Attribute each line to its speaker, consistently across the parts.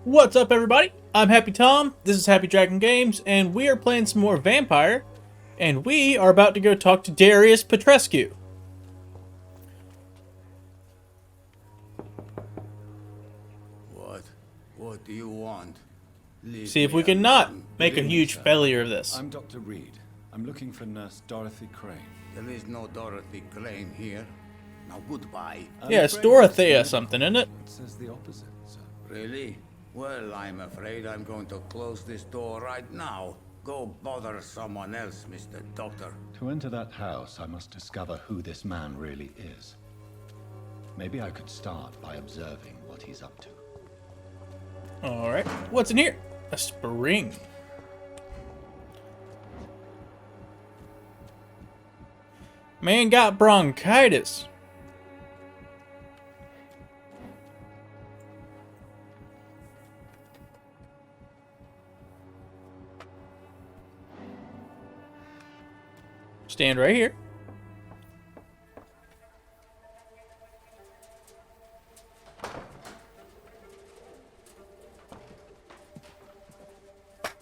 Speaker 1: What's up, everybody? I'm Happy Tom, this is Happy Dragon Games, and we are playing some more Vampyr, and we are about to go talk to Darius Petrescu.
Speaker 2: What do you want?
Speaker 1: See if we can not make a huge failure of this.
Speaker 3: I'm Dr. Reed. I'm looking for Nurse Dorothy Crane.
Speaker 2: There is no Dorothy Crane here. Now goodbye.
Speaker 1: Yeah, it's Dorothea something, isn't it?
Speaker 3: It says the opposite, sir.
Speaker 2: Really? Well, I'm afraid I'm going to close this door right now. Go bother someone else, Mr. Doctor.
Speaker 3: To enter that house, I must discover who this man really is. Maybe I could start by observing what he's up to.
Speaker 1: Alright, what's in here? A spring. Man got bronchitis. Stand right here.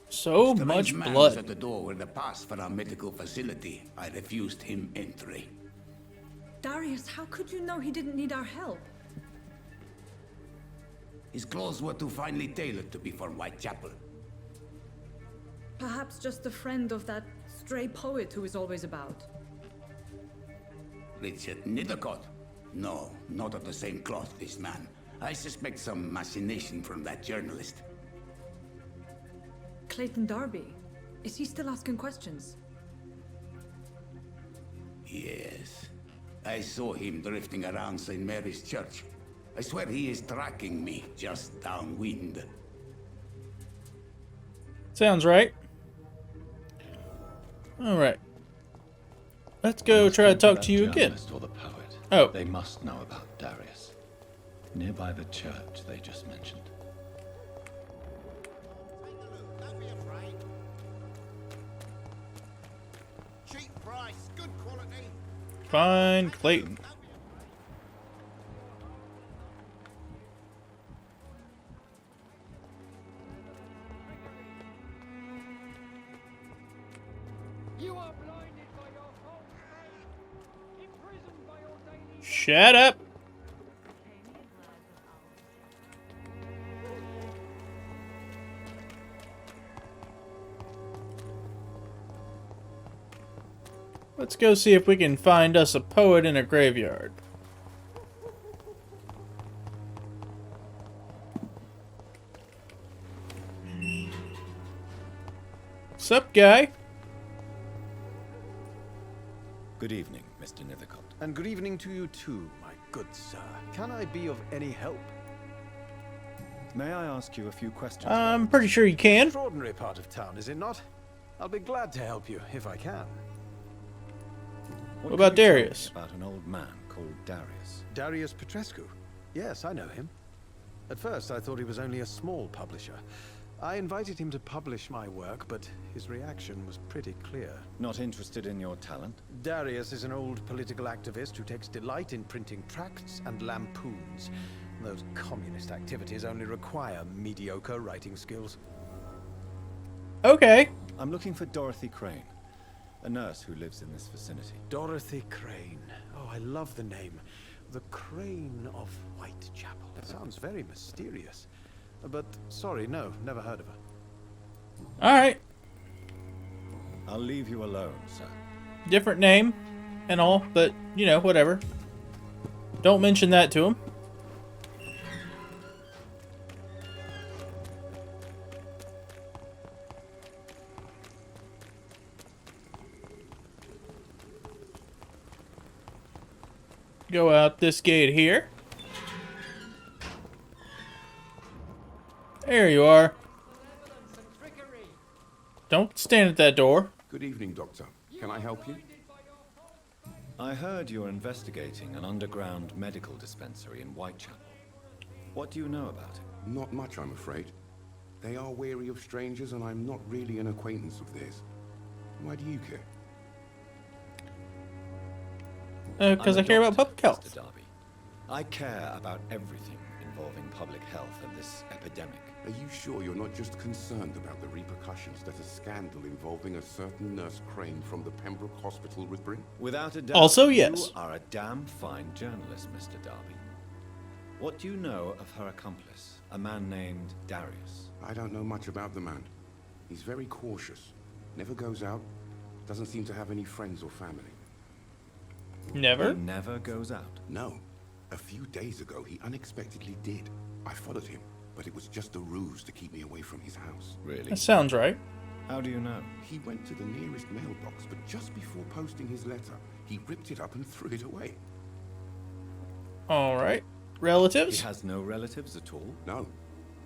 Speaker 1: So much
Speaker 2: Man was
Speaker 1: blood.
Speaker 2: at the door with a pass for our medical facility. I refused him entry.
Speaker 4: Darius, how could you know he didn't need our help?
Speaker 2: His clothes were too finely tailored to be for Whitechapel.
Speaker 4: Perhaps just a friend of that stray poet who is always about.
Speaker 2: Richard Nithercott? No, not of the same cloth, this man. I suspect some machination from that journalist.
Speaker 4: Clayton Darby. Is he still asking questions?
Speaker 2: Yes. I saw him drifting around St. Mary's Church. I swear he is tracking me just downwind.
Speaker 1: Sounds right. Alright. Let's go try to talk to you again.
Speaker 3: Or the poet.
Speaker 1: Oh.
Speaker 3: They must know about Darius. Nearby the church they just mentioned.
Speaker 5: Don't be afraid. Cheap price, good quality.
Speaker 1: Fine, Clayton.
Speaker 6: You are blinded by your false faith, imprisoned by your daily.
Speaker 1: Shut up. Let's go see if we can find us a poet in a graveyard. Sup, guy?
Speaker 3: Good evening, Mr. Nithercott.
Speaker 7: And good evening to you too, my good sir. Can I be of any help?
Speaker 3: May I ask you a few questions?
Speaker 1: I'm pretty sure you can.
Speaker 7: Extraordinary part of town, is it not? I'll be glad to help you, if I can.
Speaker 1: What about
Speaker 3: can you tell me
Speaker 1: Darius?
Speaker 3: About an old man called Darius.
Speaker 7: Darius Petrescu. Yes, I know him. At first, I thought he was only a small publisher. I invited him to publish my work, but his reaction was pretty clear.
Speaker 3: Not interested in your talent?
Speaker 7: Darius is an old political activist who takes delight in printing tracts and lampoons. Those communist activities only require mediocre writing skills.
Speaker 1: Okay.
Speaker 3: I'm looking for Dorothy Crane, a nurse who lives in this vicinity.
Speaker 7: Dorothy Crane. Oh, I love the name. The Crane of Whitechapel. That sounds very mysterious. But, sorry, no, never heard of her.
Speaker 1: Alright.
Speaker 3: I'll leave you alone, sir.
Speaker 1: Different name and all, but, you know, whatever. Don't mention that to him. Go out this gate here. There you are. Don't stand at that door.
Speaker 8: Good evening, Doctor. Can I help you?
Speaker 3: I heard you're investigating an underground medical dispensary in Whitechapel. What do you know about it?
Speaker 8: Not much, I'm afraid. They are wary of strangers, and I'm not really an acquaintance of theirs. Why do you care?
Speaker 1: Because I
Speaker 3: I'm a
Speaker 1: care about
Speaker 3: doctor,
Speaker 1: public health.
Speaker 3: Mr. Darby. I care about everything involving public health and this epidemic.
Speaker 8: Are you sure you're not just concerned about the repercussions that a scandal involving a certain Nurse Crane from the Pembroke Hospital would bring?
Speaker 3: Without a doubt,
Speaker 1: Also, yes.
Speaker 3: you are a damn fine journalist, Mr. Darby. What do you know of her accomplice, a man named Darius?
Speaker 8: I don't know much about the man. He's very cautious. Never goes out. Doesn't seem to have any friends or family.
Speaker 1: Never?
Speaker 3: He never goes out.
Speaker 8: No. A few days ago, he unexpectedly did. I followed him, but it was just a ruse to keep me away from his house.
Speaker 3: Really?
Speaker 1: That sounds right.
Speaker 3: How do you know?
Speaker 8: He went to the nearest mailbox, but just before posting his letter, he ripped it up and threw it away.
Speaker 1: Alright.
Speaker 3: He
Speaker 1: Relatives?
Speaker 3: has no relatives at all?
Speaker 8: No,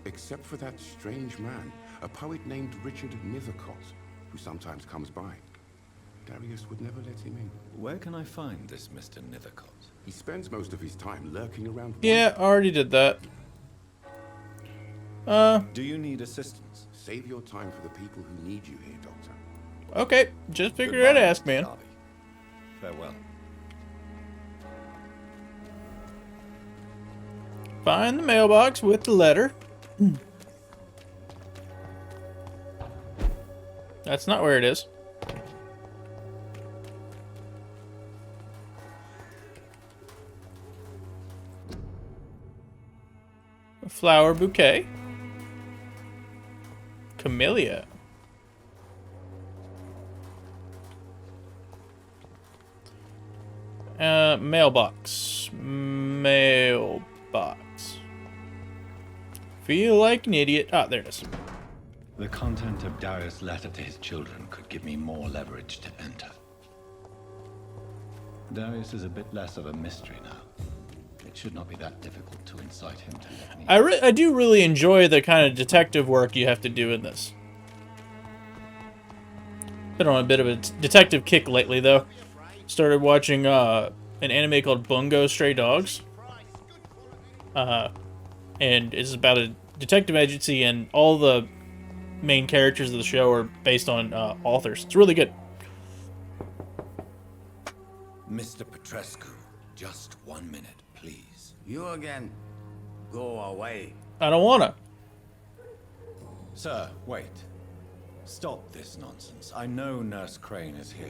Speaker 8: except for that strange man, a poet named Richard Nethercott, who sometimes comes by. Darius would never let him in.
Speaker 3: Where can I find this Mr. Nethercott?
Speaker 8: He spends most of his time lurking around.
Speaker 1: Yeah, already did that.
Speaker 3: Do you need assistance?
Speaker 8: Save your time for the people who need you here, Doctor.
Speaker 1: Okay. Just figured I'd
Speaker 3: Goodbye,
Speaker 1: ask,
Speaker 3: Mr.
Speaker 1: man.
Speaker 3: Darby. Farewell.
Speaker 1: Find the mailbox with the letter. That's not where it is. A flower bouquet. Camellia. Mailbox. Mailbox. Feel like an idiot. Ah, there it is.
Speaker 9: The content of Darius' letter to his children could give me more leverage to enter. Darius is a bit less of a mystery now. It should not be that difficult to incite him to let me...
Speaker 1: I do really enjoy the kind of detective work you have to do in this. Been on a bit of a detective kick lately, though. Started watching an anime called Bungo Stray Dogs. And it's about a detective agency, and all the main characters of the show are based on authors. It's really good.
Speaker 3: Mr. Petrescu, just 1 minute, please.
Speaker 2: You again? Go away.
Speaker 1: I don't wanna.
Speaker 3: Sir, wait. Stop this nonsense. I know Nurse Crane is here.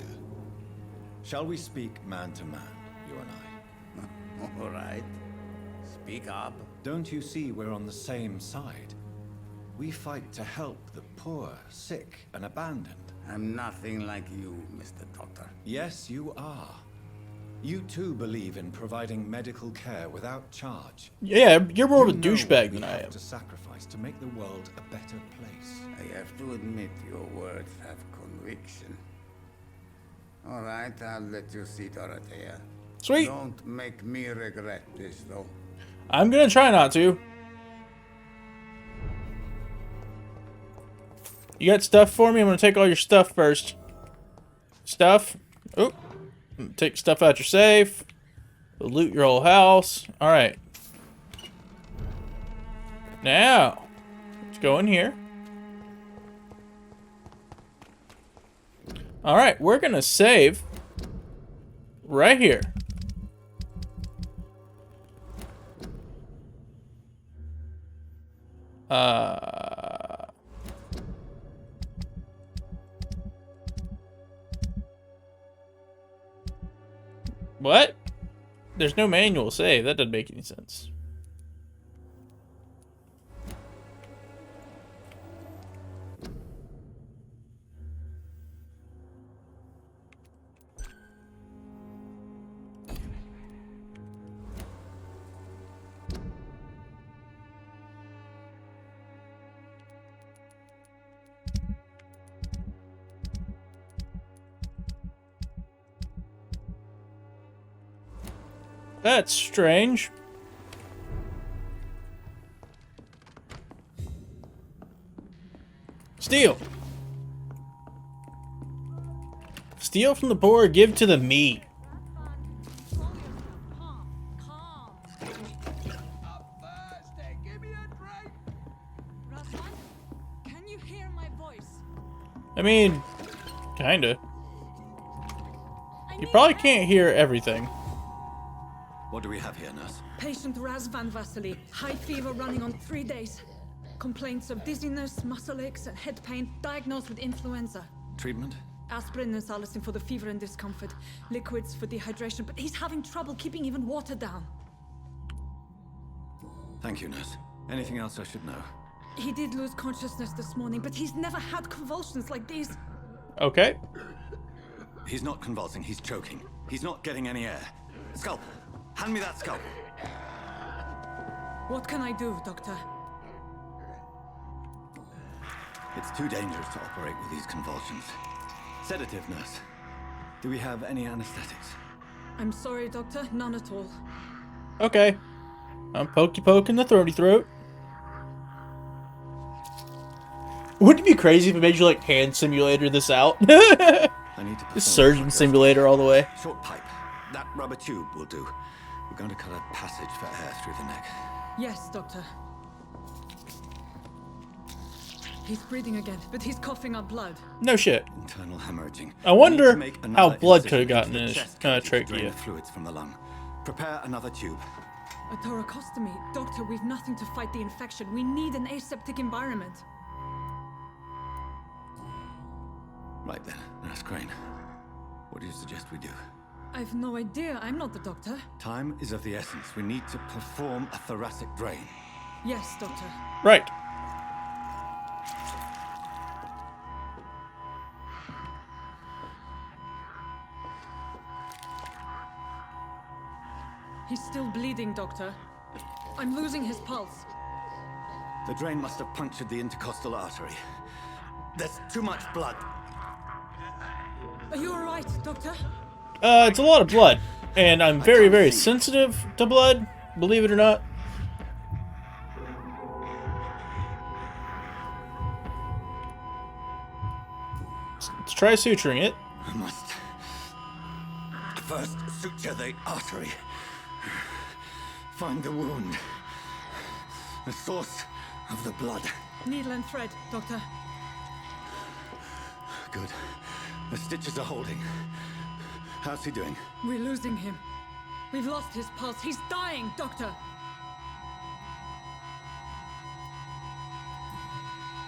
Speaker 3: Shall we speak man to man, you and I?
Speaker 2: All right. Speak up.
Speaker 3: Don't you see we're on the same side? We fight to help the poor, sick, and abandoned.
Speaker 2: I'm nothing like you, Mr. Doctor.
Speaker 3: Yes, you are. You too believe in providing medical care without charge.
Speaker 1: Yeah, you're more of a
Speaker 3: You know
Speaker 1: douchebag
Speaker 3: what
Speaker 1: than
Speaker 3: we
Speaker 1: I
Speaker 3: have
Speaker 1: am.
Speaker 3: to sacrifice to make the world a better place.
Speaker 2: I have to admit your words have conviction. All right, I'll let you see Dorothea.
Speaker 1: Sweet.
Speaker 2: Don't make me regret this, though.
Speaker 1: I'm gonna try not to. You got stuff for me? I'm gonna take all your stuff first. Stuff. Oh. Take stuff out your safe. Loot your whole house. Alright. Now, let's go in here. Alright, we're gonna save right here. What? There's no manual save. That doesn't make any sense. That's strange. Steal. Steal from the poor, give to the meek.
Speaker 4: Can you hear my voice?
Speaker 1: I mean, Kinda. You probably can't hear everything.
Speaker 3: What do we have here, nurse?
Speaker 4: Patient Raz Van Vasily. High fever running on 3 days. Complaints of dizziness, muscle aches, and head pain. Diagnosed with influenza.
Speaker 3: Treatment?
Speaker 4: Aspirin and salicin for the fever and discomfort. Liquids for dehydration, but he's having trouble keeping even water down.
Speaker 3: Thank you, nurse. Anything else I should know?
Speaker 4: He did lose consciousness this morning, but he's never had convulsions like these.
Speaker 1: Okay.
Speaker 3: He's not convulsing, he's choking. He's not getting any air. Scalpel! Hand me that scalpel!
Speaker 4: What can I do, Doctor?
Speaker 3: It's too dangerous to operate with these convulsions. Sedative, nurse. Do we have any anesthetics?
Speaker 4: I'm sorry, Doctor. None at all.
Speaker 1: Okay. I'm pokey poking the throaty throat. Wouldn't it be crazy if it made you like hand simulator this out?
Speaker 3: I need to
Speaker 1: The surgeon simulator all the way.
Speaker 3: Short pipe. That rubber tube will do. We're going to cut a passage for air through the neck.
Speaker 4: Yes, Doctor. He's breathing again, but he's coughing up blood.
Speaker 1: No shit.
Speaker 3: Internal hemorrhaging.
Speaker 1: I wonder
Speaker 3: We need to make
Speaker 1: how
Speaker 3: another
Speaker 1: blood could have
Speaker 3: incision
Speaker 1: gotten
Speaker 3: into
Speaker 1: in
Speaker 3: the
Speaker 1: his
Speaker 3: chest cavity to drain
Speaker 1: trachea.
Speaker 3: the fluids from the lung. Prepare another tube.
Speaker 4: A thoracostomy. Doctor, we've nothing to fight the infection. We need an aseptic environment.
Speaker 3: Right then, Nurse Crane. What do you suggest we do?
Speaker 4: I've no idea. I'm not the doctor.
Speaker 3: Time is of the essence. We need to perform a thoracic drain.
Speaker 4: Yes, Doctor.
Speaker 1: Right.
Speaker 4: He's still bleeding, Doctor. I'm losing his pulse.
Speaker 3: The drain must have punctured the intercostal artery. There's too much blood.
Speaker 4: Are you all right, Doctor?
Speaker 1: It's a lot of blood. And I'm very, very sensitive to blood, believe it or not. Let's try suturing it.
Speaker 3: I must first suture the artery. Find the wound. The source of the blood.
Speaker 4: Needle and thread, Doctor.
Speaker 3: Good. The stitches are holding. How's he doing?
Speaker 4: We're losing him. We've lost his pulse. He's dying, Doctor.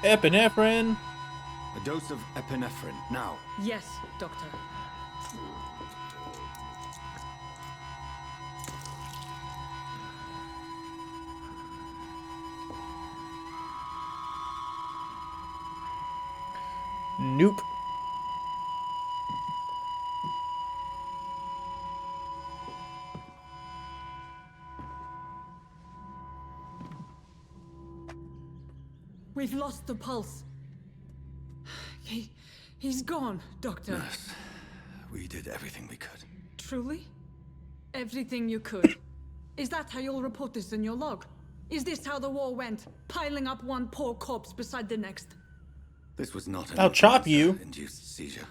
Speaker 1: Epinephrine.
Speaker 3: A dose of epinephrine, now.
Speaker 4: Yes, Doctor.
Speaker 1: Nope.
Speaker 4: We've lost the pulse. He's gone, Doctor.
Speaker 3: Nurse, we did everything we could.
Speaker 4: Truly? Everything you could. Is that how you'll report this in your log? Is this how the war went? Piling up one poor corpse beside the next?
Speaker 3: This was not an
Speaker 1: I'll chop you.
Speaker 3: influenza-induced seizure.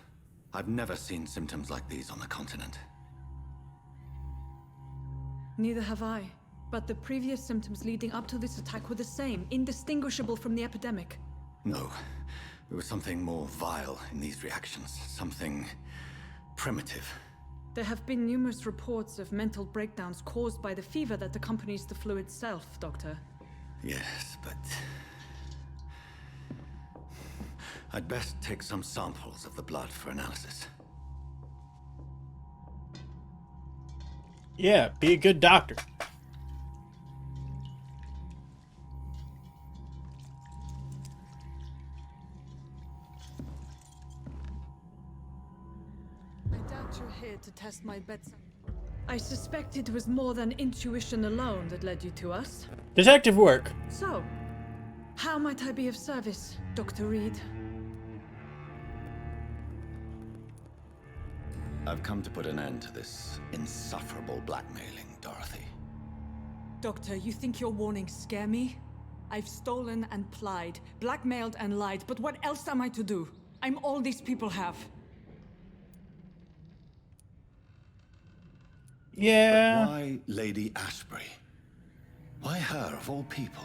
Speaker 3: I've never seen symptoms like these on the continent.
Speaker 4: Neither have I. But the previous symptoms leading up to this attack were the same, indistinguishable from the epidemic.
Speaker 3: No. There was something more vile in these reactions. Something primitive.
Speaker 4: There have been numerous reports of mental breakdowns caused by the fever that accompanies the flu itself, Doctor.
Speaker 3: Yes, but... I'd best take some samples of the blood for analysis.
Speaker 1: Yeah, be a good doctor.
Speaker 4: I doubt you're here to test my bedside. I suspect it was more than intuition alone that led you to us.
Speaker 1: Detective work.
Speaker 4: So, how might I be of service, Dr. Reed?
Speaker 3: I've come to put an end to this insufferable blackmailing, Dorothy.
Speaker 4: Doctor, you think your warnings scare me? I've stolen and plied, blackmailed and lied, but what else am I to do? I'm all these people have.
Speaker 1: Yeah.
Speaker 3: Why Lady Ashbury? Why her, of all people?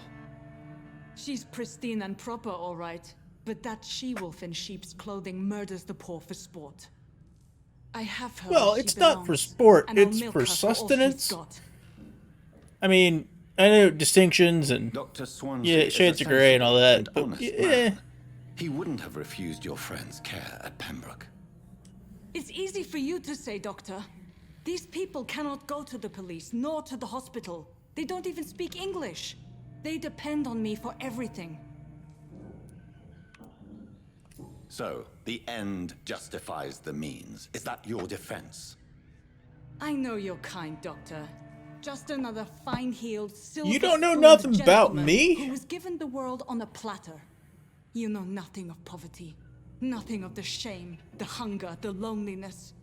Speaker 4: She's pristine and proper, all right. but that she-wolf in sheep's clothing murders the poor for sport. I have her
Speaker 1: Well,
Speaker 4: where she
Speaker 1: it's not for
Speaker 4: belongs,
Speaker 1: sport,
Speaker 4: and I'll
Speaker 1: it's
Speaker 4: milk
Speaker 1: for
Speaker 4: her all she's
Speaker 1: sustenance.
Speaker 4: got.
Speaker 1: I mean, I know distinctions and
Speaker 3: Dr. Swansea
Speaker 1: yeah,
Speaker 3: is a
Speaker 1: shades of grey and all
Speaker 3: sensible
Speaker 1: that,
Speaker 3: and
Speaker 1: but
Speaker 3: honest
Speaker 1: yeah.
Speaker 3: man. He wouldn't have refused your friend's care at Pembroke.
Speaker 4: It's easy for you to say, Doctor. These people cannot go to the police, nor to the hospital. They don't even speak English. They depend on me for everything.
Speaker 3: So, the end justifies the means. Is that your defense?
Speaker 4: I know you're kind, Doctor. Just another fine-heeled, silver
Speaker 1: You don't know nothing about me?
Speaker 4: who was given the world on a platter. You know nothing of poverty. Nothing of the shame, the hunger, the loneliness.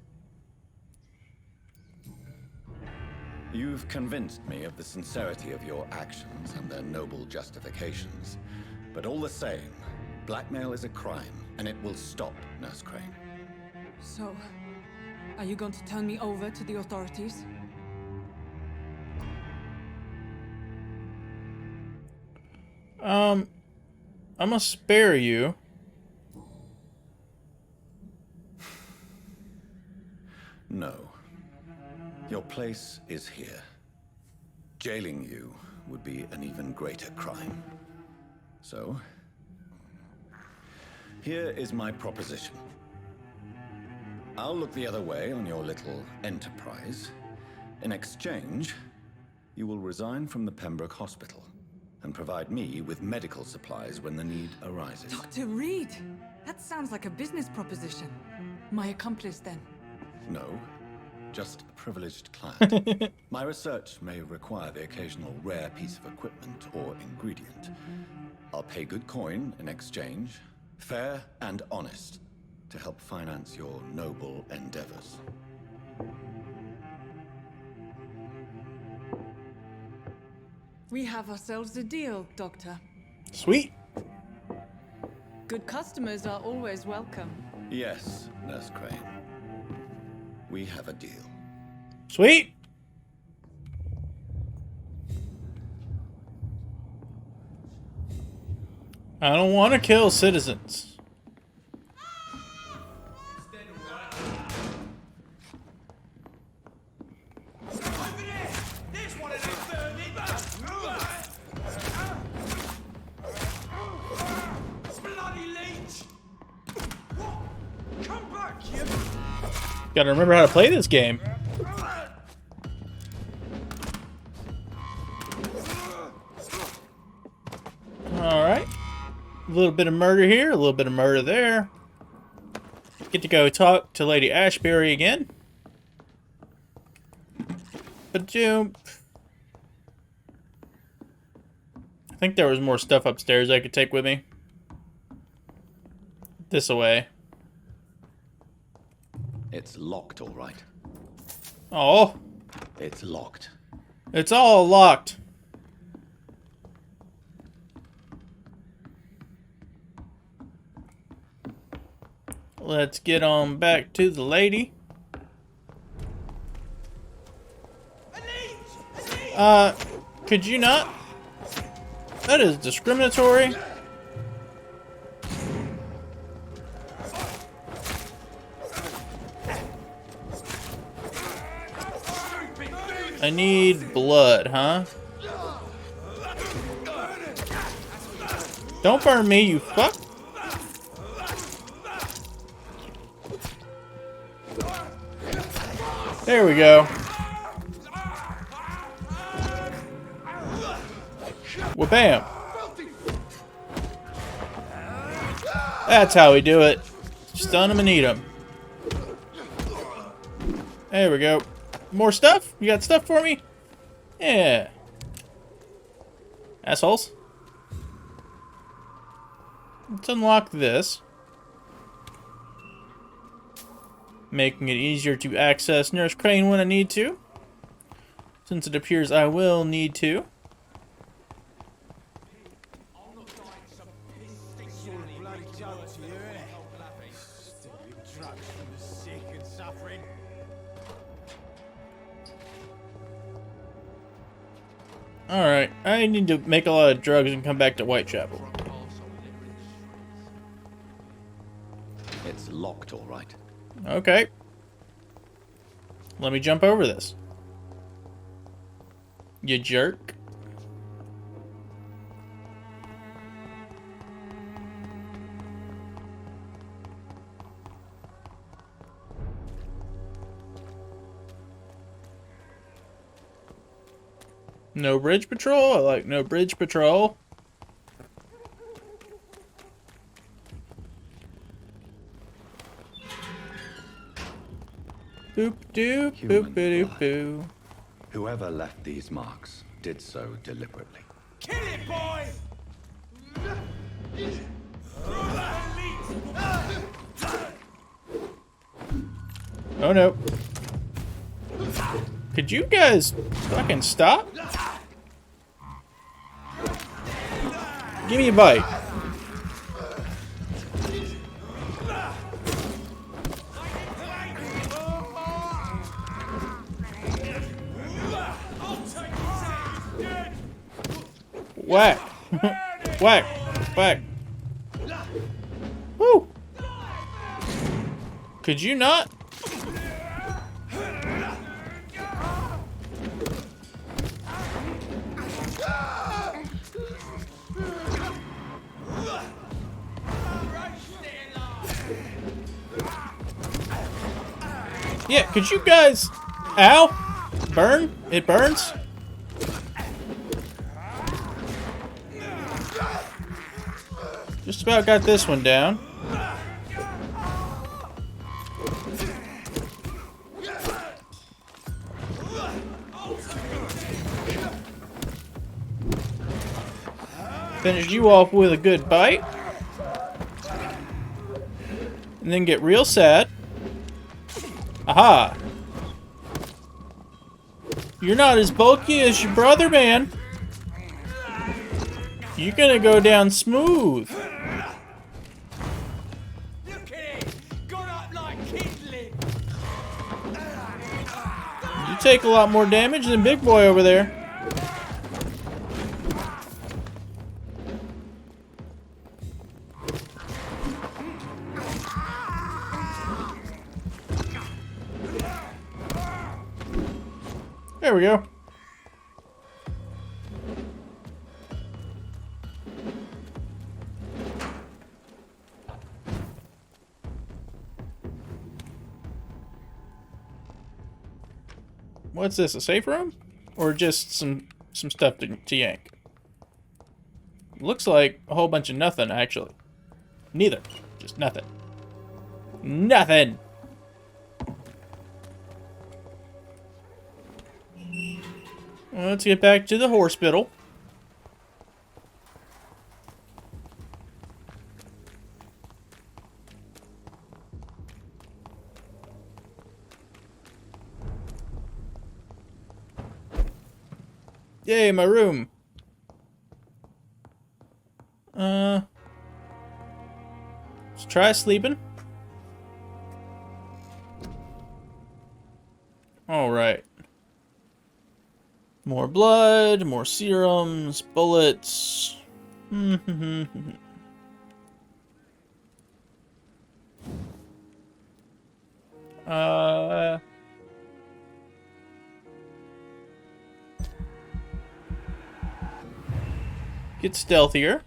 Speaker 3: You've convinced me of the sincerity of your actions and their noble justifications. But all the same, blackmail is a crime, and it will stop, Nurse Crane.
Speaker 4: So, are you going to turn me over to the authorities?
Speaker 1: I'm gonna spare you.
Speaker 3: No. Your place is here. Jailing you would be an even greater crime. So, here is my proposition. I'll look the other way on your little enterprise. In exchange, you will resign from the Pembroke Hospital and provide me with medical supplies when the need arises.
Speaker 4: Dr. Reed! That sounds like a business proposition. My accomplice, then.
Speaker 3: No, just a privileged client. My research may require the occasional rare piece of equipment or ingredient. I'll pay good coin in exchange, fair and honest, to help finance your noble endeavors.
Speaker 4: We have ourselves a deal, Doctor.
Speaker 1: Sweet.
Speaker 4: Good customers are always welcome.
Speaker 3: Yes, Nurse Crane. We have a deal.
Speaker 1: Sweet. I don't want to kill citizens. Gotta remember how to play this game. Alright. A little bit of murder here, a little bit of murder there. Get to go talk to Lady Ashbury again. But I think there was more stuff upstairs I could take with me. This away.
Speaker 3: It's locked, all right.
Speaker 1: Oh.
Speaker 3: It's locked.
Speaker 1: It's all locked. Let's get on back to the lady. Could you not? That is discriminatory. I need blood, huh? Don't burn me, you fuck. There we go. Well, bam. That's how we do it. Stun him and eat him. There we go. More stuff? You got stuff for me? Yeah. Assholes. Let's unlock this. Making it easier to access Nurse Crane when I need to. Since it appears I will need to. Alright, I need to make a lot of drugs and come back to Whitechapel. Okay. Let me jump over this. You jerk. No bridge patrol? I like no bridge patrol. Boop doop boop
Speaker 3: Human
Speaker 1: doop
Speaker 3: blood.
Speaker 1: boo.
Speaker 3: Whoever left these marks did so deliberately.
Speaker 5: Kill it, boy!
Speaker 1: Oh no. Could you guys fucking stop? Give me a bite. Whack. Whack. Whack. Woo. Could you not? Yeah, could you guys... Ow! Burn? It burns? Just about got this one down. Finish you off with a good bite. And then get real sad. Aha! You're not as bulky as your brother, man. You're gonna go down smooth.
Speaker 5: Look at it! Got up like kindling!
Speaker 1: You take a lot more damage than Big Boy over there. There we go. What's this, a safe room? Or just some stuff to yank? Looks like a whole bunch of nothing, actually. Neither. Just nothing. Nothing! Let's get back to the hospital. Yay, my room. Let's try sleeping. Alright. More blood, more serums, bullets. Get stealthier.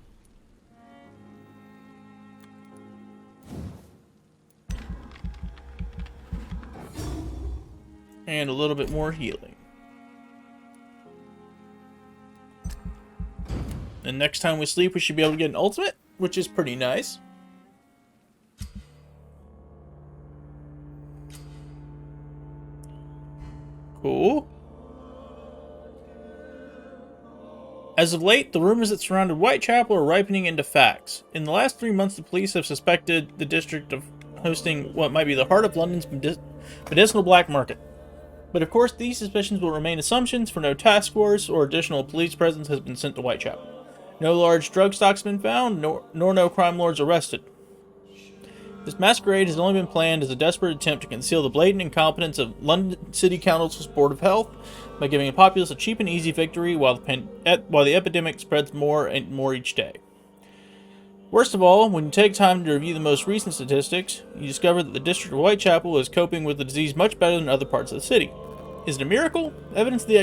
Speaker 1: And a little bit more healing. And next time we sleep, we should be able to get an ultimate, which is pretty nice. Cool. As of late, the rumors that surrounded Whitechapel are ripening into facts. In the last 3 months, the police have suspected the district of hosting what might be the heart of London's medicinal black market. But of course, these suspicions will remain assumptions, for no task force or additional police presence has been sent to Whitechapel. No large drug stocks have been found, nor no crime lords arrested. This masquerade has only been planned as a desperate attempt to conceal the blatant incompetence of London City Council's Board of Health by giving the populace a cheap and easy victory while the epidemic spreads more and more each day. Worst of all, when you take time to review the most recent statistics, you discover that the district of Whitechapel is coping with the disease much better than other parts of the city. Is it a miracle? Evidence of the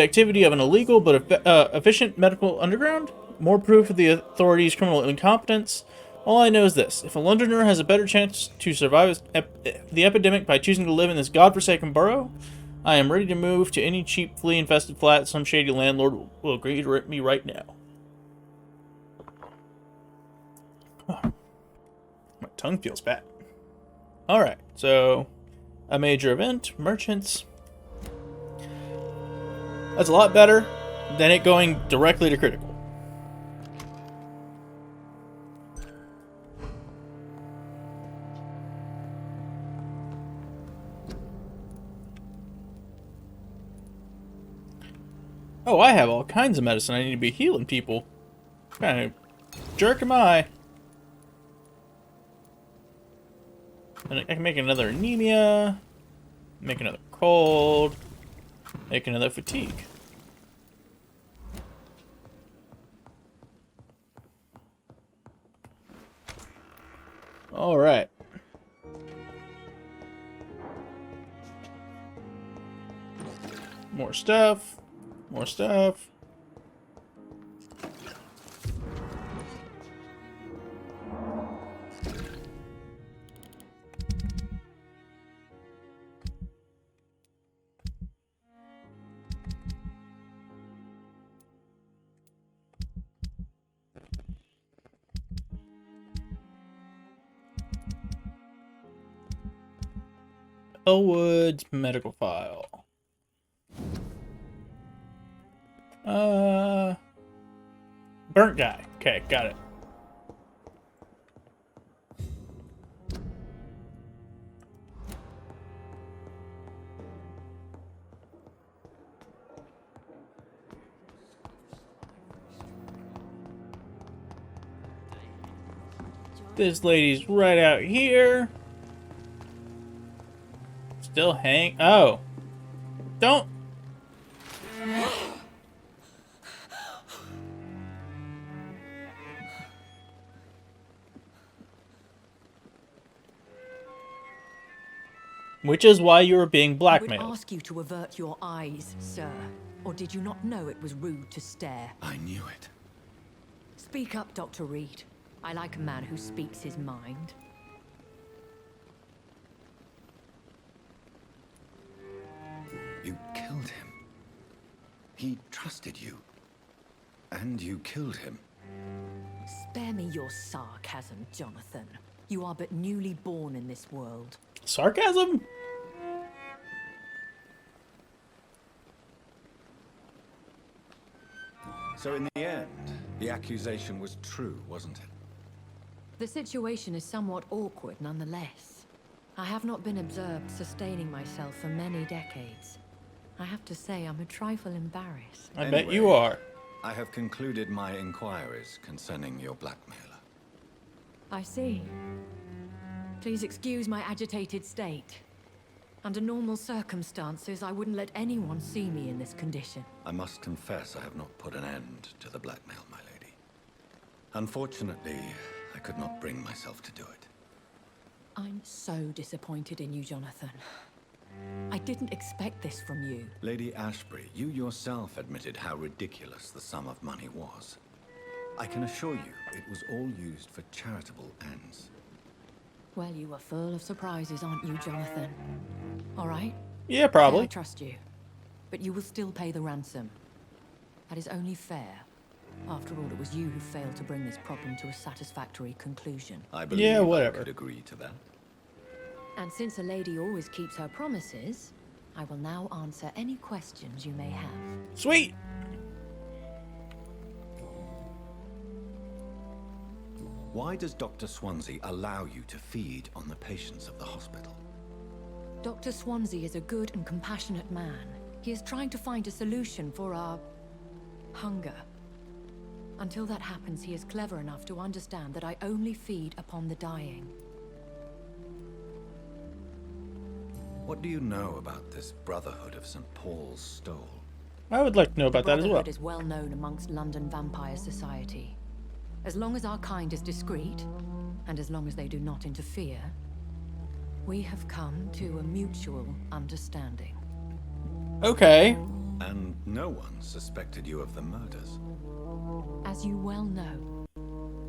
Speaker 1: activity of an illegal but efficient medical underground? More proof of the authorities' criminal incompetence? All I know is this: if a Londoner has a better chance to survive the epidemic by choosing to live in this godforsaken borough, I am ready to move to any cheap flea-infested flat some shady landlord will agree to rent me right now. My tongue feels bad. Alright, so a major event, merchants. That's a lot better than it going directly to critical. Oh, I have all kinds of medicine. I need to be healing people. What kind of jerk am I? And I can make another anemia, make another cold, make another fatigue. All right. More stuff. More stuff. Elwood's medical file. Burnt guy. Okay, got it. This lady's right out here. Still hang. Oh. Don't. Which is why you were being blackmailed.
Speaker 10: I would ask you to avert your eyes, sir. Or did you not know it was rude to stare?
Speaker 3: I knew it.
Speaker 10: Speak up, Dr. Reed. I like a man who speaks his mind.
Speaker 3: You killed him. He trusted you. And you killed him.
Speaker 10: Spare me your sarcasm, Jonathan. You are but newly born in this world.
Speaker 1: Sarcasm?
Speaker 3: So in the end, the accusation was true, wasn't it?
Speaker 10: The situation is somewhat awkward nonetheless. I have not been observed sustaining myself for many decades. I have to say I'm a trifle embarrassed.
Speaker 1: I bet you are.
Speaker 3: I have concluded my inquiries concerning your blackmailer.
Speaker 10: I see. Please excuse my agitated state. Under normal circumstances, I wouldn't let anyone see me in this condition.
Speaker 3: I must confess I have not put an end to the blackmail, my lady. Unfortunately, I could not bring myself to do it.
Speaker 10: I'm so disappointed in you, Jonathan. I didn't expect this from you.
Speaker 3: Lady Ashbury, you yourself admitted how ridiculous the sum of money was. I can assure you, it was all used for charitable ends.
Speaker 10: Well, you are full of surprises, aren't you, Jonathan? All right?
Speaker 1: Yeah, probably.
Speaker 10: I trust you. But you will still pay the ransom. That is only fair. After all, it was you who failed to bring this problem to a satisfactory conclusion.
Speaker 3: I believe I could agree to that.
Speaker 10: And since a lady always keeps her promises, I will now answer any questions you may have.
Speaker 1: Sweet!
Speaker 3: Why does Dr. Swansea allow you to feed on the patients of the hospital?
Speaker 10: Dr. Swansea is a good and compassionate man. He is trying to find a solution for our hunger. Until that happens, he is clever enough to understand that I only feed upon the dying.
Speaker 3: What do you know about this Brotherhood of St. Paul's Stole?
Speaker 1: I would like to know about that as well.
Speaker 10: The Brotherhood is well known amongst London Vampire Society. As long as our kind is discreet, and as long as they do not interfere, we have come to a mutual understanding.
Speaker 1: Okay.
Speaker 3: And no one suspected you of the murders.
Speaker 10: As you well know,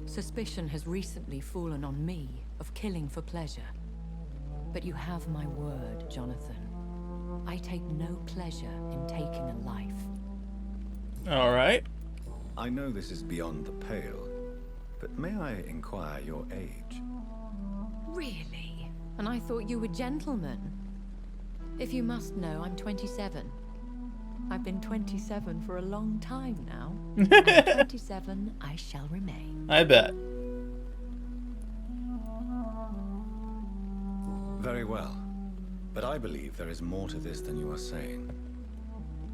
Speaker 10: suspicion has recently fallen on me of killing for pleasure. But you have my word, Jonathan. I take no pleasure in taking a life.
Speaker 1: All right.
Speaker 3: I know this is beyond the pale, but may I inquire your age?
Speaker 10: Really? And I thought you were gentlemen. If you must know, I'm 27. I've been 27 for a long time now. And 27 I shall remain.
Speaker 1: I bet.
Speaker 3: Very well. But I believe there is more to this than you are saying.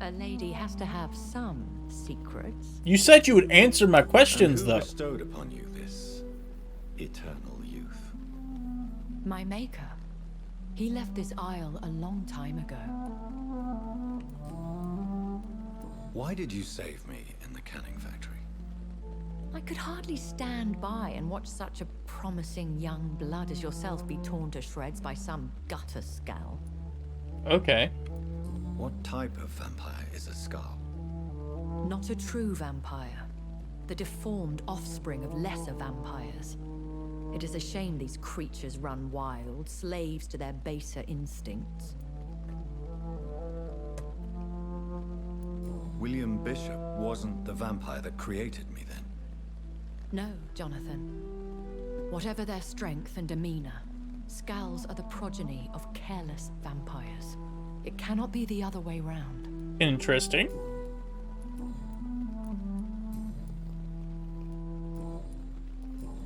Speaker 10: A lady has to have some secrets.
Speaker 1: You said you would answer my questions,
Speaker 3: and who
Speaker 1: though.
Speaker 3: bestowed upon you this eternal youth?
Speaker 10: My maker. He left this isle a long time ago.
Speaker 3: Why did you save me in the canning factory?
Speaker 10: I could hardly stand by and watch such a promising young blood as yourself be torn to shreds by some gutter scowl.
Speaker 1: Okay.
Speaker 3: What type of vampire is a skull?
Speaker 10: Not a true vampire. The deformed offspring of lesser vampires. It is a shame these creatures run wild, slaves to their baser instincts.
Speaker 3: William Bishop wasn't the vampire that created me then?
Speaker 10: No, Jonathan. Whatever their strength and demeanor, Skulls are the progeny of careless vampires. It cannot be the other way round.
Speaker 1: Interesting.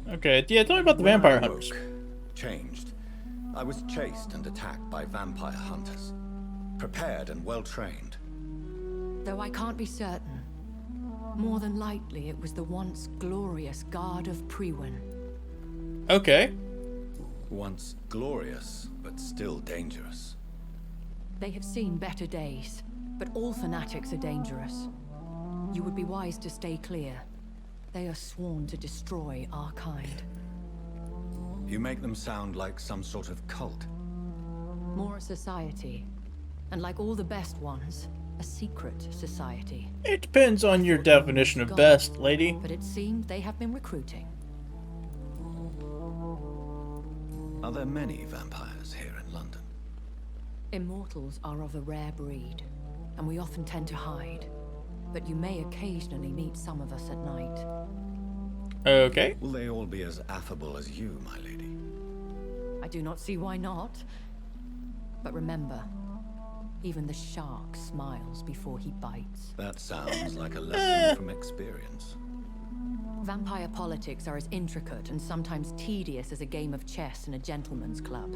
Speaker 1: Okay, yeah, tell me about the vampire hunters.
Speaker 3: Changed. I was chased and attacked by vampire hunters. Prepared and well trained.
Speaker 10: Though I can't be certain. More than likely, it was the once glorious Guard of Priwen.
Speaker 1: Okay.
Speaker 3: Once glorious, but still dangerous.
Speaker 10: They have seen better days, but all fanatics are dangerous. You would be wise to stay clear. They are sworn to destroy our kind.
Speaker 3: You make them sound like some sort of cult.
Speaker 10: More a society. And like all the best ones, a secret society.
Speaker 1: It depends on your definition of best, lady.
Speaker 10: But it seemed they have been recruiting.
Speaker 3: Are there many vampires here in London?
Speaker 10: Immortals are of a rare breed, and we often tend to hide. But you may occasionally meet some of us at night.
Speaker 1: Okay.
Speaker 3: Will they all be as affable as you, my lady?
Speaker 10: I do not see why not. But remember, even the shark smiles before he bites.
Speaker 3: That sounds like a lesson from experience.
Speaker 10: Vampire politics are as intricate and sometimes tedious as a game of chess in a gentleman's club.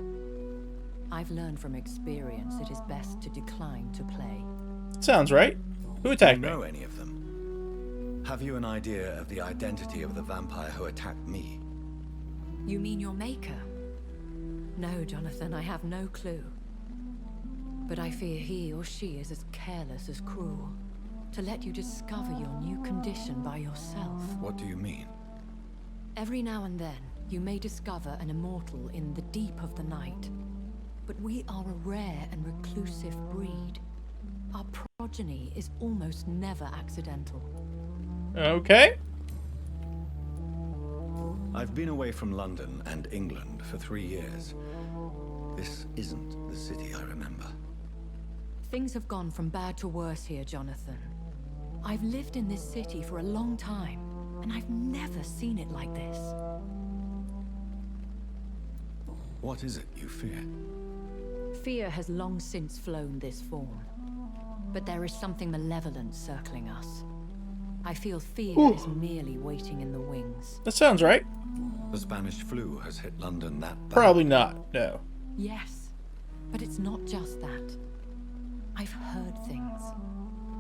Speaker 10: I've learned from experience it is best to decline to play.
Speaker 1: Sounds right. Who attacked
Speaker 3: Do you
Speaker 1: me?
Speaker 3: know any of them? Have you an idea of the identity of the vampire who attacked me?
Speaker 10: You mean your maker? No, Jonathan, I have no clue. But I fear he or she is as careless as cruel. To let you discover your new condition by yourself.
Speaker 3: What do you mean?
Speaker 10: Every now and then, you may discover an immortal in the deep of the night. But we are a rare and reclusive breed. Our progeny is almost never accidental.
Speaker 1: Okay.
Speaker 3: I've been away from London and England for 3 years. This isn't the city I remember.
Speaker 10: Things have gone from bad to worse here, Jonathan. I've lived in this city for a long time, and I've never seen it like this.
Speaker 3: What is it you fear?
Speaker 10: Fear has long since flown this form. But there is something malevolent circling us. I feel fear is merely waiting in the wings.
Speaker 1: That sounds right.
Speaker 3: The Spanish flu has hit London that bad.
Speaker 1: Probably not, no.
Speaker 10: Yes, but it's not just that. I've heard things.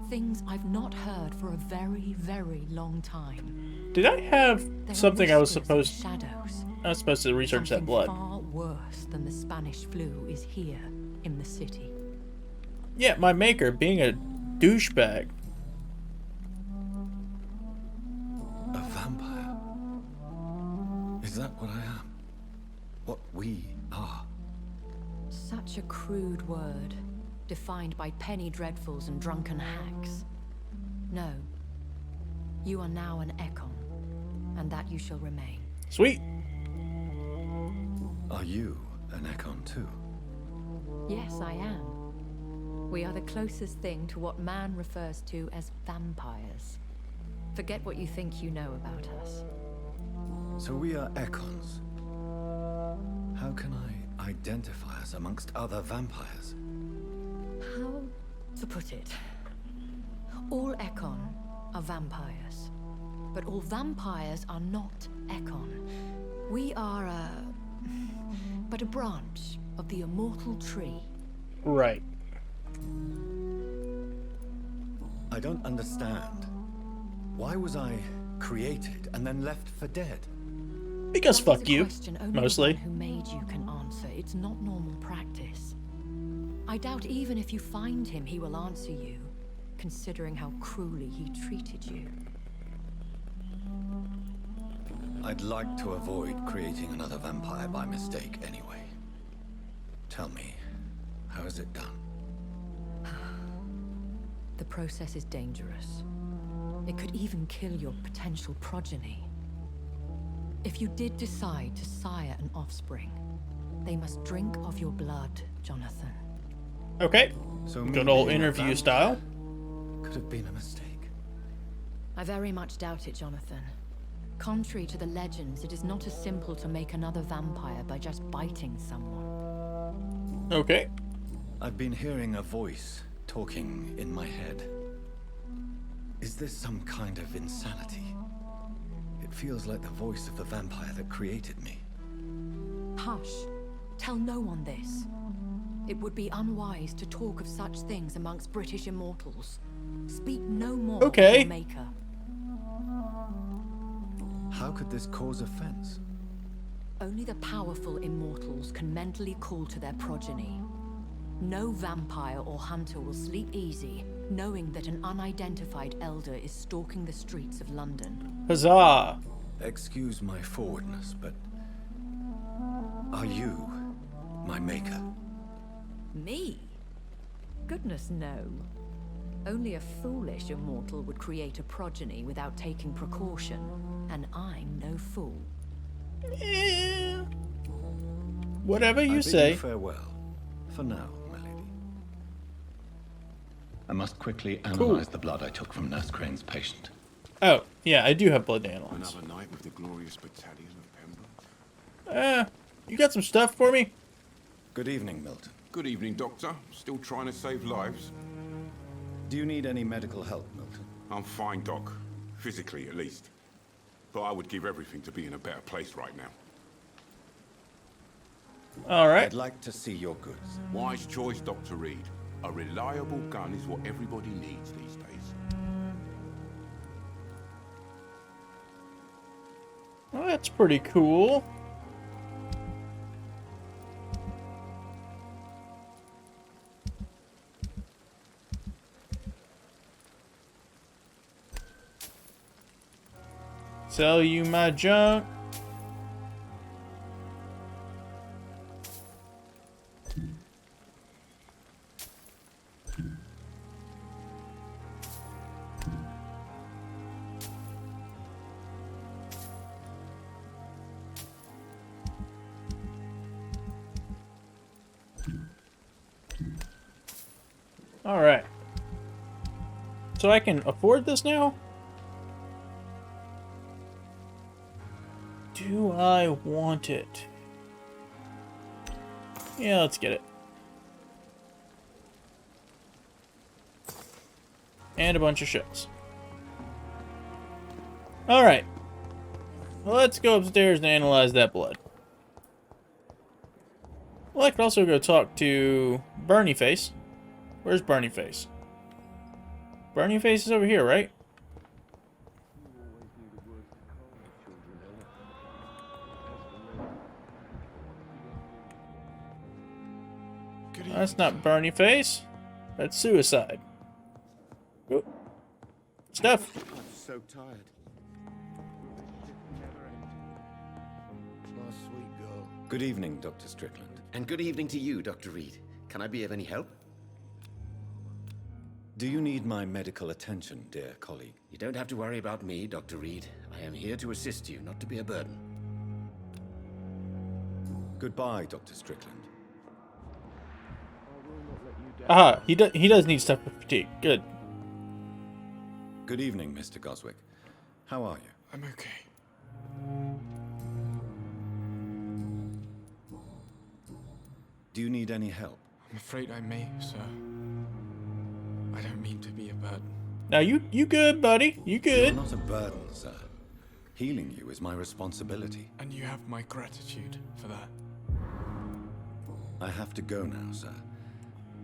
Speaker 10: Things I've not heard for a very, very long time.
Speaker 1: Did I have something I was supposed
Speaker 10: shadows.
Speaker 1: I was supposed to research that blood.
Speaker 10: Far worse than the Spanish flu is here in the city.
Speaker 1: Yeah, my maker being a douchebag.
Speaker 3: A vampire? what I am. What we are.
Speaker 10: Such a crude word, defined by penny dreadfuls and drunken hacks. No. You are now an Ekon, and that you shall remain.
Speaker 1: Sweet.
Speaker 3: Are you an Ekon too?
Speaker 10: Yes, I am. We are the closest thing to what man refers to as vampires. Forget what you think you know about us.
Speaker 3: So we are Ekons. How can I identify us amongst other vampires?
Speaker 10: How to put it? All Ekon are vampires. But all vampires are not Ekon. We are but a branch of the immortal tree.
Speaker 1: Right.
Speaker 3: I don't understand. Why was I created and then left for dead?
Speaker 1: Because
Speaker 10: That is
Speaker 1: fuck
Speaker 10: a
Speaker 1: you,
Speaker 10: question only
Speaker 1: mostly.
Speaker 10: the one who made you can answer. It's not normal practice. I doubt even if you find him, he will answer you, considering how cruelly he treated you.
Speaker 3: I'd like to avoid creating another vampire by mistake anyway. Tell me, how is it done?
Speaker 10: The process is dangerous. It could even kill your potential progeny. If you did decide to sire an offspring, they must drink of your blood, Jonathan.
Speaker 1: Okay.
Speaker 3: So
Speaker 1: Good
Speaker 3: me
Speaker 1: old
Speaker 3: being a
Speaker 1: interview
Speaker 3: vampire
Speaker 1: style.
Speaker 3: Could have been a mistake.
Speaker 10: I very much doubt it, Jonathan. Contrary to the legends, it is not as simple to make another vampire by just biting someone.
Speaker 1: Okay.
Speaker 3: I've been hearing a voice talking in my head. Is this some kind of insanity? It feels like the voice of the vampire that created me.
Speaker 10: Hush. Tell no one this. It would be unwise to talk of such things amongst British immortals. Speak no more
Speaker 1: Okay.
Speaker 10: of your maker.
Speaker 3: How could this cause offense?
Speaker 10: Only the powerful immortals can mentally call to their progeny. No vampire or hunter will sleep easy, knowing that an unidentified elder is stalking the streets of London.
Speaker 1: Huzzah.
Speaker 3: Excuse my forwardness, but are you my maker?
Speaker 10: Me? Goodness, no. Only a foolish immortal would create a progeny without taking precaution, and I'm no fool.
Speaker 1: Eh, whatever
Speaker 3: I
Speaker 1: you
Speaker 3: bid
Speaker 1: say.
Speaker 3: you farewell. For now, my lady.
Speaker 9: I must quickly analyze the blood I took from Nurse Crane's patient.
Speaker 1: Oh, yeah, I do have blood to analyze.
Speaker 8: Another night with the glorious battalion of Pembroke.
Speaker 1: You got some stuff for me?
Speaker 3: Good evening, Milton.
Speaker 8: Good evening, Doctor. Still trying to save lives?
Speaker 3: Do you need any medical help, Milton?
Speaker 8: I'm fine, Doc. Physically, at least. But I would give everything to be in a better place right now.
Speaker 1: All right.
Speaker 3: I'd like to see your goods.
Speaker 8: Wise choice, Dr. Reed. A reliable gun is what everybody needs these days.
Speaker 1: Well, that's pretty cool. Sell you my junk. All right. So I can afford this now? Do I want it? Yeah, let's get it. And a bunch of shells. Alright. Well, let's go upstairs and analyze that blood. Well, I could also go talk to Bernie Face. Where's Bernie Face? Bernie Face is over here, right? That's not Bernie Face. That's suicide. Oop. Stuff.
Speaker 7: I'm so tired.
Speaker 3: Good evening, Dr. Strickland.
Speaker 11: And good evening to you, Dr. Reed. Can I be of any help?
Speaker 3: Do you need my medical attention, dear colleague?
Speaker 11: You don't have to worry about me, Dr. Reed. I am here to assist you, not to be a burden.
Speaker 3: Goodbye, Dr. Strickland.
Speaker 1: Aha, he does need stuff for fatigue. Good.
Speaker 3: Good evening, Mr. Goswick. How are you?
Speaker 5: I'm okay.
Speaker 3: Do you need any help?
Speaker 5: I'm afraid I may, sir. I don't mean to be a burden.
Speaker 1: Now you good, buddy. You good.
Speaker 3: You're not a burden, sir. Healing you is my responsibility.
Speaker 5: And you have my gratitude for that.
Speaker 3: I have to go now, sir.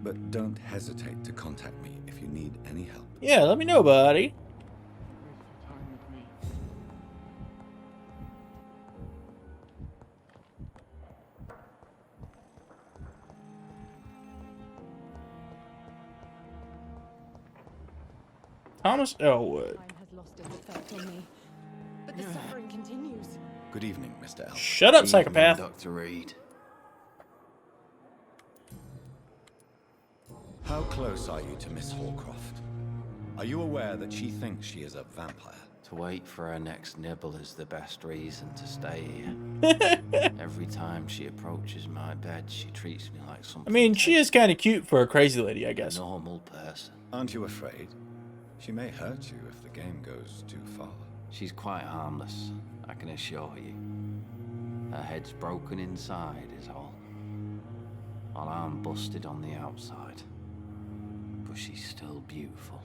Speaker 3: But don't hesitate to contact me if you need any help.
Speaker 1: Yeah, let me know, buddy.
Speaker 5: Waste your time with me.
Speaker 1: Thomas Elwood.
Speaker 10: Time has lost its effect on me, but the suffering continues.
Speaker 3: Good evening, Mr. Elwood.
Speaker 1: Shut up, psychopath.
Speaker 11: Dr. Reed.
Speaker 3: How close are you to Miss Hallcroft? Are you aware that she thinks she is a vampire?
Speaker 12: To wait for her next nibble is the best reason to stay here. Every time she approaches my bed, she treats me like
Speaker 1: I
Speaker 12: something.
Speaker 1: mean, she is kind of cute for a crazy lady, I guess.
Speaker 12: Normal person.
Speaker 3: Aren't you afraid? She may hurt you if the game goes too far.
Speaker 12: She's quite harmless, I can assure you. Her head's broken inside is all. While I'm busted on the outside. But she's still beautiful.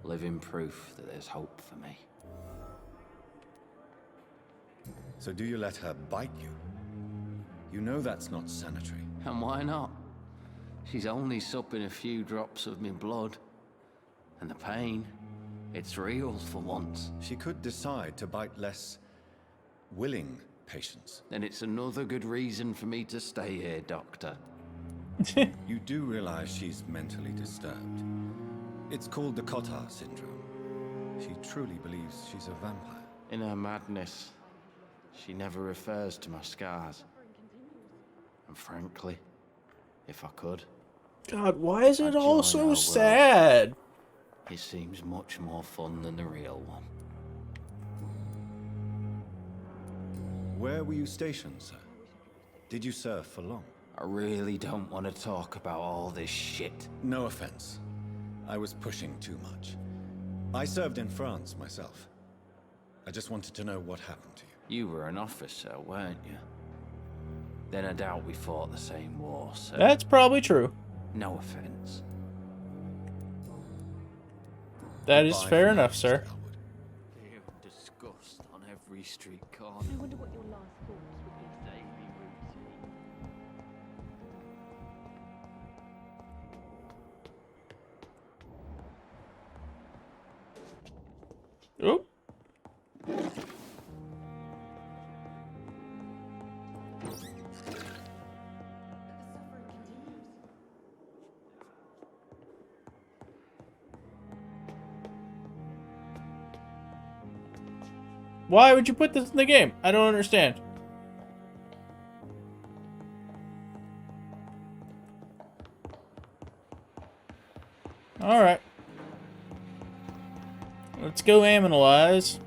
Speaker 12: Living proof that there's hope for me.
Speaker 3: So do you let her bite you? You know that's not sanitary.
Speaker 12: And why not? She's only supping a few drops of me blood. And the pain, it's real for once.
Speaker 3: She could decide to bite less willing patients.
Speaker 12: Then it's another good reason for me to stay here, Doctor.
Speaker 3: You do realize she's mentally disturbed. It's called the Cotard syndrome. She truly believes she's a vampire.
Speaker 12: In her madness, she never refers to my scars. And frankly, if I could,
Speaker 1: God, why is it
Speaker 12: I'd
Speaker 1: all
Speaker 12: join
Speaker 1: so
Speaker 12: her world.
Speaker 1: sad?
Speaker 12: It seems much more fun than the real one.
Speaker 3: Where were you stationed, sir? Did you serve for long?
Speaker 12: I really don't want to talk about all this shit.
Speaker 3: No offense. I was pushing too much. I served in France myself. I just wanted to know what happened to you.
Speaker 12: You were an officer, weren't you? Then I doubt we fought the same war, so...
Speaker 1: That's probably true.
Speaker 12: No offense.
Speaker 1: That is
Speaker 3: Goodbye
Speaker 1: fair
Speaker 3: for now,
Speaker 1: enough,
Speaker 3: Mr.
Speaker 1: sir.
Speaker 3: Elwood.
Speaker 12: Fear and disgust on every street corner.
Speaker 10: I wonder what your last thoughts would be.
Speaker 12: Daily routine.
Speaker 1: Oop. Why would you put this in the game? I don't understand. Alright. Let's go analyze.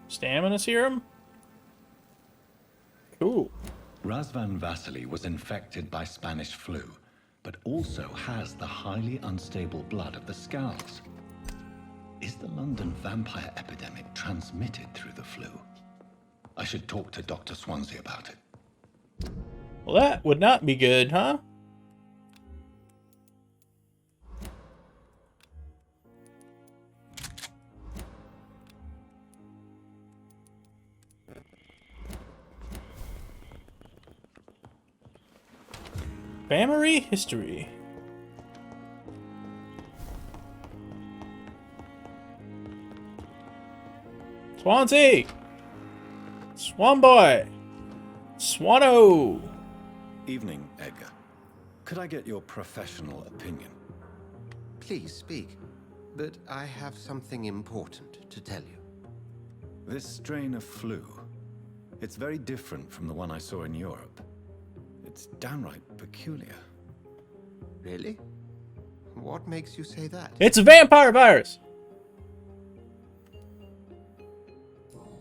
Speaker 1: Stamina serum? Cool.
Speaker 9: Razvan Vasily was infected by Spanish flu, but also has the highly unstable blood of the Scowls. Is the London vampire epidemic transmitted through the flu? I should talk to Dr. Swansea about it.
Speaker 1: Well, that would not be good, huh? Family history. Swansea! Swan boy! Swano!
Speaker 3: Evening, Edgar. Could I get your professional opinion?
Speaker 13: Please speak, but I have something important to tell you.
Speaker 3: This strain of flu, it's very different from the one I saw in Europe. It's downright peculiar.
Speaker 13: Really? What makes you say that?
Speaker 1: It's a vampire virus!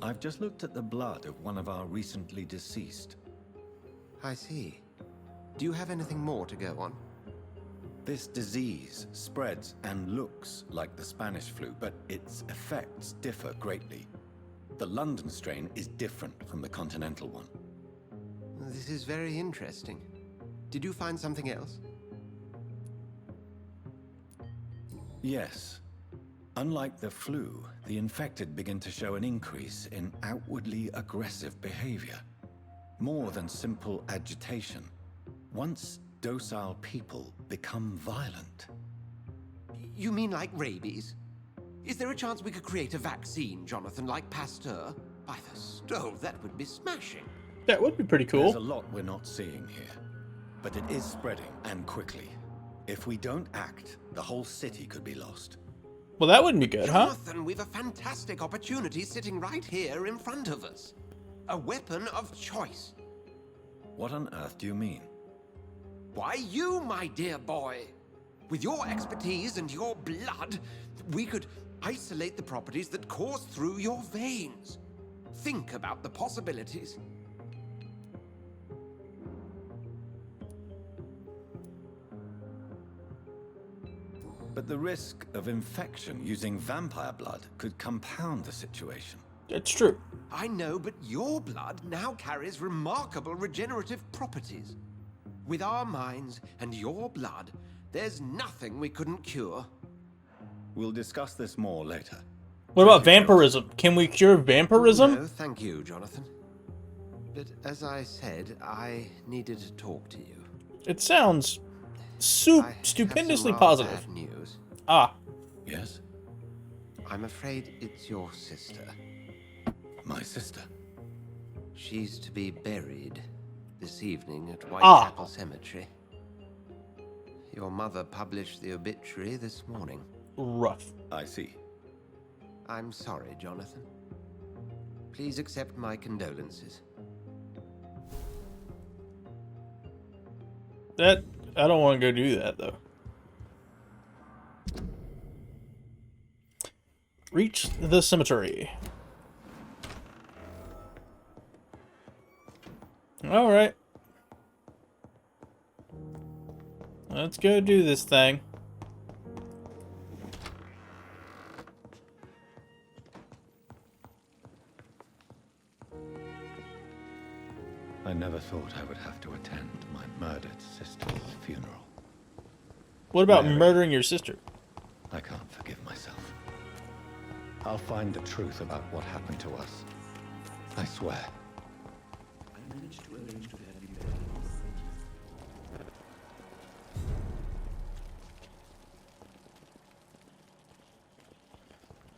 Speaker 3: I've just looked at the blood of one of our recently deceased.
Speaker 13: I see. Do you have anything more to go on?
Speaker 3: This disease spreads and looks like the Spanish flu, but its effects differ greatly. The London strain is different from the continental one.
Speaker 13: This is very interesting. Did you find something else?
Speaker 3: Yes. Unlike the flu, the infected begin to show an increase in outwardly aggressive behavior. More than simple agitation. Once docile people become violent.
Speaker 13: You mean like rabies? Is there a chance we could create a vaccine, Jonathan, like Pasteur? By the stove, that would be smashing.
Speaker 1: That would be pretty cool.
Speaker 3: There's a lot we're not seeing here. But it is spreading, and quickly. If we don't act, the whole city could be lost.
Speaker 1: Well, that wouldn't be good, huh?
Speaker 13: Jonathan, we've a fantastic opportunity sitting right here in front of us. A weapon of choice.
Speaker 3: What on earth do you mean?
Speaker 13: Why, you, my dear boy. With your expertise and your blood, we could isolate the properties that course through your veins. Think about the possibilities.
Speaker 3: But the risk of infection using vampire blood could compound the situation.
Speaker 1: It's true.
Speaker 13: I know, but your blood now carries remarkable regenerative properties. With our minds and your blood, there's nothing we couldn't cure.
Speaker 3: We'll discuss this more later.
Speaker 1: What about vampirism? Can we cure vampirism?
Speaker 13: No, thank you, Jonathan. But as I said, I needed to talk to you.
Speaker 1: It sounds stupendously positive.
Speaker 13: Bad news.
Speaker 1: Ah.
Speaker 3: Yes?
Speaker 13: I'm afraid it's your sister.
Speaker 3: My sister?
Speaker 13: She's to be buried this evening at Whitechapel Cemetery. Your mother published the obituary this morning.
Speaker 1: Rough.
Speaker 3: I see.
Speaker 13: I'm sorry, Jonathan. Please accept my condolences.
Speaker 1: That... I don't want to go do that, though. Reach the cemetery. Alright. Let's go do this thing.
Speaker 3: I never thought I would have to attend my murdered sister's funeral.
Speaker 1: What about murdering your sister?
Speaker 3: I can't forgive myself. I'll find the truth about what happened to us. I swear.
Speaker 2: I managed to arrange to have you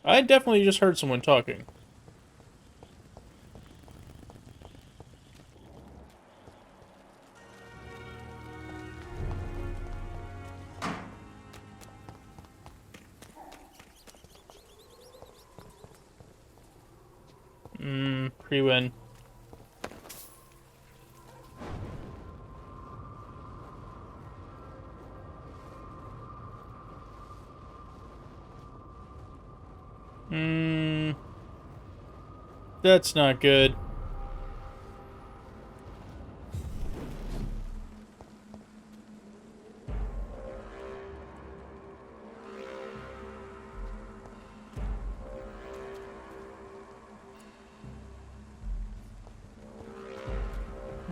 Speaker 1: I definitely just heard someone talking. Pre-win. That's not good.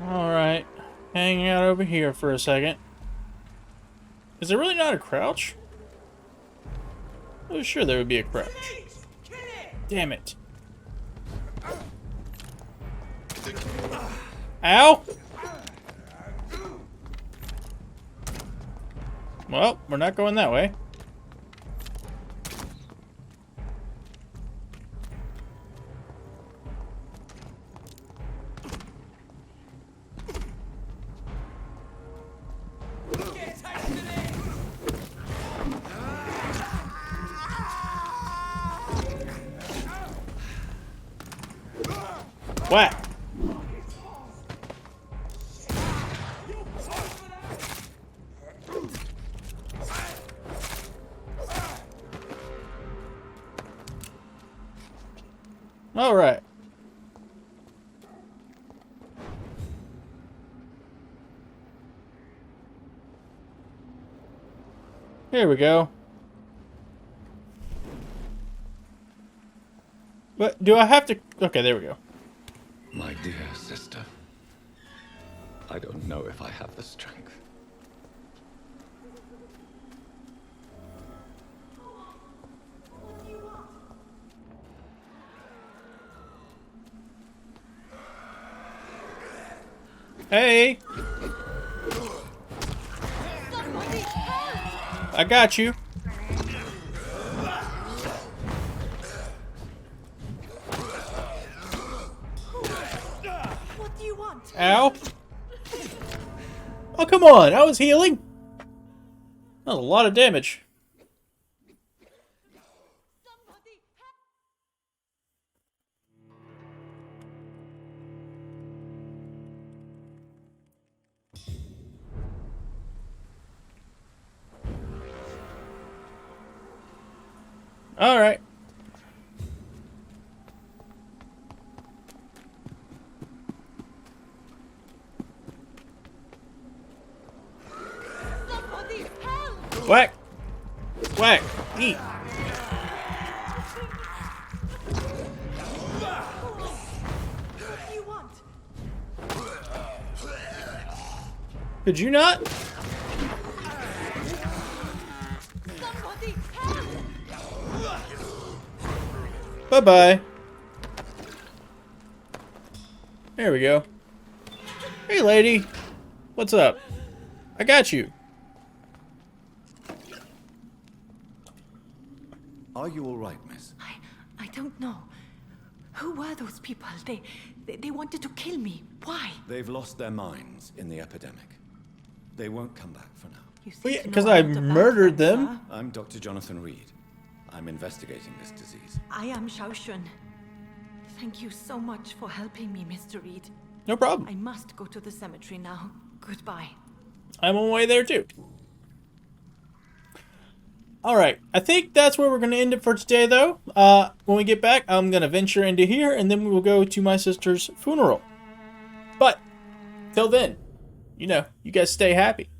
Speaker 1: Alright. Hanging out over here for a second. Is there really not a crouch? I was sure there would be a crouch. Damn it. Ow! Well, we're not going that way. Whack. All right. Here we go. What do I have to? Okay, there we go.
Speaker 9: My dear sister, I don't know if I have the strength.
Speaker 1: Hey! I got you.
Speaker 4: What do you want?
Speaker 1: Ow. Oh, come on. I was healing. That was a lot of damage. All right.
Speaker 4: Somebody help!
Speaker 1: Whack. Whack. Eat.
Speaker 4: What do you want?
Speaker 1: Could you not?
Speaker 4: Somebody help!
Speaker 1: Bye-bye. There we go. Hey, lady. What's up? I got you.
Speaker 3: Are you all right, miss?
Speaker 10: I don't know. Who were those people? They wanted to kill me. Why?
Speaker 3: They've lost their minds in the epidemic. They won't come back for now.
Speaker 10: You
Speaker 1: Well,
Speaker 10: seem
Speaker 1: yeah,
Speaker 10: to know
Speaker 1: 'cause
Speaker 10: a
Speaker 1: I
Speaker 10: lot about
Speaker 1: murdered
Speaker 10: them,
Speaker 1: them.
Speaker 10: sir.
Speaker 3: I'm Dr. Jonathan Reed. I'm investigating this disease.
Speaker 10: I am Shaoshun. Thank you so much for helping me, Mr. Reed.
Speaker 1: No problem.
Speaker 10: I must go to the cemetery now. Goodbye.
Speaker 1: I'm on my way there too. Alright, I think that's where we're going to end it for today, though. When we get back, I'm going to venture into here, and then we will go to my sister's funeral. But, till then, you know, you guys stay happy.